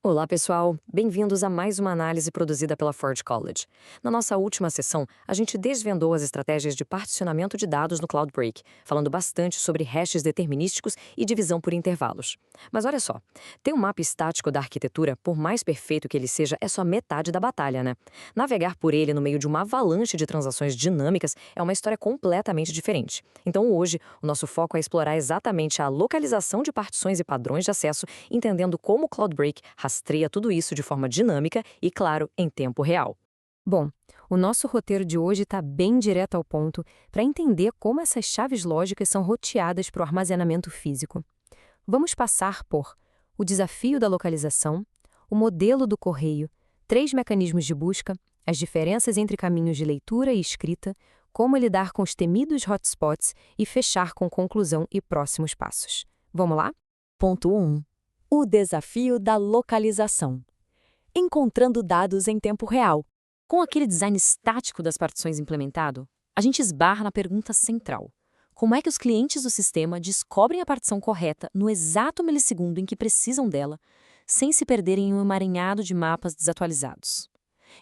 Olá, pessoal! Bem-vindos a mais uma análise produzida pela Ford College. Na nossa última sessão, a gente desvendou as estratégias de particionamento de dados no Cloudbreak, falando bastante sobre hashes determinísticos e divisão por intervalos. Mas olha só, ter um mapa estático da arquitetura, por mais perfeito que ele seja, é só metade da batalha, né? Navegar por ele no meio de uma avalanche de transações dinâmicas é uma história completamente diferente. Então hoje, o nosso foco é explorar exatamente a localização de partições e padrões de acesso, entendendo como o Cloudbreak rastreia tudo isso de forma dinâmica e, claro, em tempo real. Bom, o nosso roteiro de hoje está bem direto ao ponto para entender como essas chaves lógicas são roteadas para o armazenamento físico. Vamos passar por o desafio da localização, o modelo do correio, 3 mecanismos de busca, as diferenças entre caminhos de leitura e escrita, como lidar com os temidos hotspots e fechar com conclusão e próximos passos. Vamos lá? Ponto 1. O desafio da localização. Encontrando dados em tempo real. Com aquele design estático das partições implementado, a gente esbarra na pergunta central. Como é que os clientes do sistema descobrem a partição correta no exato milissegundo em que precisam dela, sem se perderem em um emaranhado de mapas desatualizados?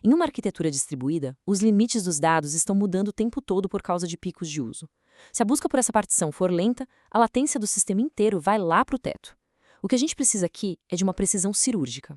Em uma arquitetura distribuída, os limites dos dados estão mudando o tempo todo por causa de picos de uso. Se a busca por essa partição for lenta, a latência do sistema inteiro vai lá para o teto. O que a gente precisa aqui é de uma precisão cirúrgica.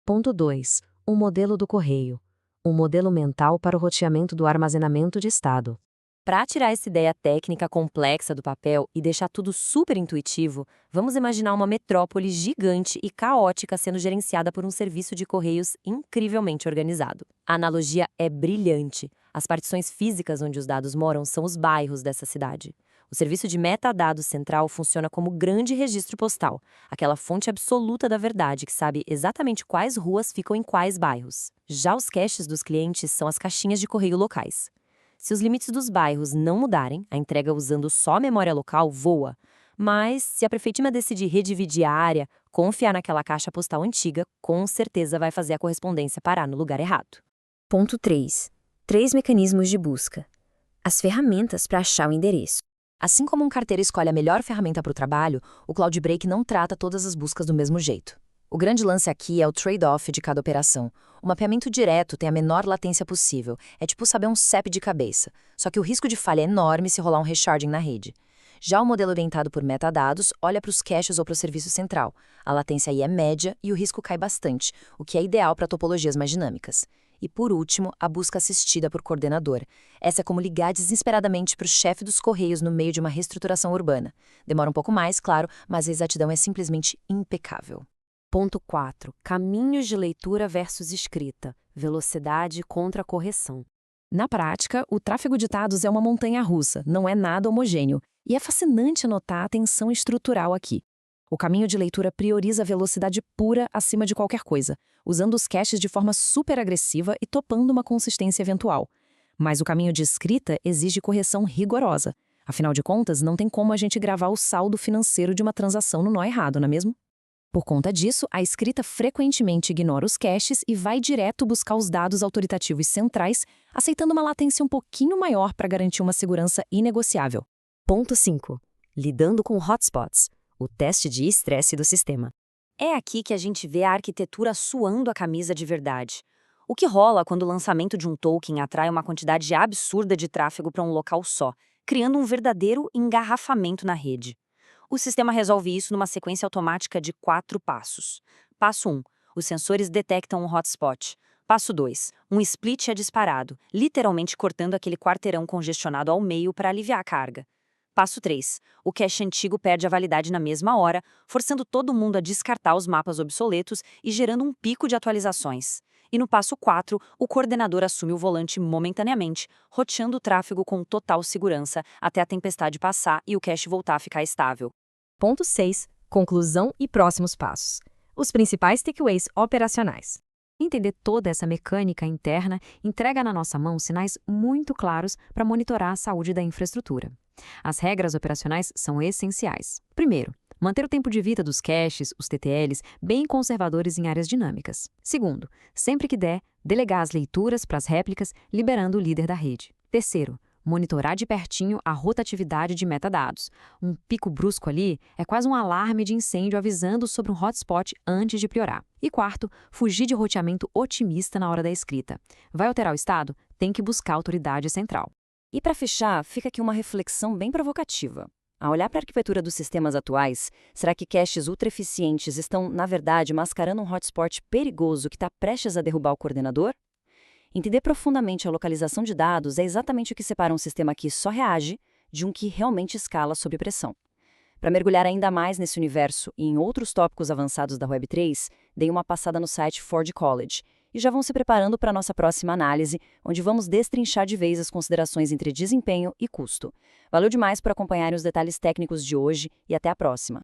Ponto 2. O modelo do correio. Um modelo mental para o roteamento do armazenamento de estado. Para tirar essa ideia técnica complexa do papel e deixar tudo super intuitivo, vamos imaginar uma metrópole gigante e caótica sendo gerenciada por um serviço de correios incrivelmente organizado. A analogia é brilhante. As partições físicas onde os dados moram são os bairros dessa cidade. O serviço de metadados central funciona como grande registro postal, aquela fonte absoluta da verdade que sabe exatamente quais ruas ficam em quais bairros. Já os caches dos clientes são as caixinhas de correio locais. Se os limites dos bairros não mudarem, a entrega usando só a memória local voa. Mas, se a prefeitura decidir redividir a área, confiar naquela caixa postal antiga, com certeza vai fazer a correspondência parar no lugar errado. Ponto 3. 3 mecanismos de busca. As ferramentas para achar o endereço. Assim como um carteiro escolhe a melhor ferramenta para o trabalho, o Cloudbreak não trata todas as buscas do mesmo jeito. O grande lance aqui é o trade-off de cada operação. O mapeamento direto tem a menor latência possível. É tipo saber um CEP de cabeça. Só que o risco de falha é enorme se rolar um resharding na rede. Já o modelo orientado por metadados olha para os caches ou para o serviço central. A latência aí é média e o risco cai bastante, o que é ideal para topologias mais dinâmicas. E, por último, a busca assistida por coordenador. Essa é como ligar desesperadamente para o chefe dos correios no meio de uma reestruturação urbana. Demora um pouco mais, claro, mas a exatidão é simplesmente impecável. Ponto 4. Caminhos de leitura versus escrita. Velocidade contra correção. Na prática, o tráfego de dados é uma montanha-russa, não é nada homogêneo, e é fascinante notar a tensão estrutural aqui. O caminho de leitura prioriza a velocidade pura acima de qualquer coisa, usando os caches de forma super agressiva e topando uma consistência eventual. Mas o caminho de escrita exige correção rigorosa. Afinal de contas, não tem como a gente gravar o saldo financeiro de uma transação no nó errado, não é mesmo? Por conta disso, a escrita frequentemente ignora os caches e vai direto buscar os dados autoritativos centrais, aceitando uma latência um pouquinho maior para garantir uma segurança inegociável. Ponto 5. Lidando com hotspots. O teste de estresse do sistema. É aqui que a gente vê a arquitetura suando a camisa de verdade. O que rola quando o lançamento de um token atrai uma quantidade absurda de tráfego para um local só, criando um verdadeiro engarrafamento na rede? O sistema resolve isso numa sequência automática de 4 passos. Passo 1. Os sensores detectam um hotspot. Passo 2. Um split é disparado, literalmente cortando aquele quarteirão congestionado ao meio para aliviar a carga. Passo 3. O cache antigo perde a validade na mesma hora, forçando todo mundo a descartar os mapas obsoletos e gerando um pico de atualizações. E no passo 4, o coordenador assume o volante momentaneamente, roteando o tráfego com total segurança até a tempestade passar e o cache voltar a ficar estável. Ponto 6. Conclusão e próximos passos. Os principais takeaways operacionais. Entender toda essa mecânica interna entrega na nossa mão sinais muito claros para monitorar a saúde da infraestrutura. As regras operacionais são essenciais. Primeiro, manter o tempo de vida dos caches, os TTLs, bem conservadores em áreas dinâmicas. Segundo, sempre que der, delegar as leituras para as réplicas, liberando o líder da rede. Terceiro, monitorar de pertinho a rotatividade de metadados. Um pico brusco ali é quase um alarme de incêndio avisando sobre um hotspot antes de piorar. E quarto, fugir de roteamento otimista na hora da escrita. Vai alterar o estado? Tem que buscar a autoridade central. E para fechar, fica aqui uma reflexão bem provocativa. Ao olhar para a arquitetura dos sistemas atuais, será que caches ultra-eficientes estão, na verdade, mascarando um hotspot perigoso que está prestes a derrubar o coordenador? Entender profundamente a localização de dados é exatamente o que separa um sistema que só reage de um que realmente escala sob pressão. Para mergulhar ainda mais nesse universo e em outros tópicos avançados da Web3, dei uma passada no site Ford College e já vão se preparando para a nossa próxima análise, onde vamos destrinchar de vez as considerações entre desempenho e custo. Valeu demais por acompanharem os detalhes técnicos de hoje e até a próxima!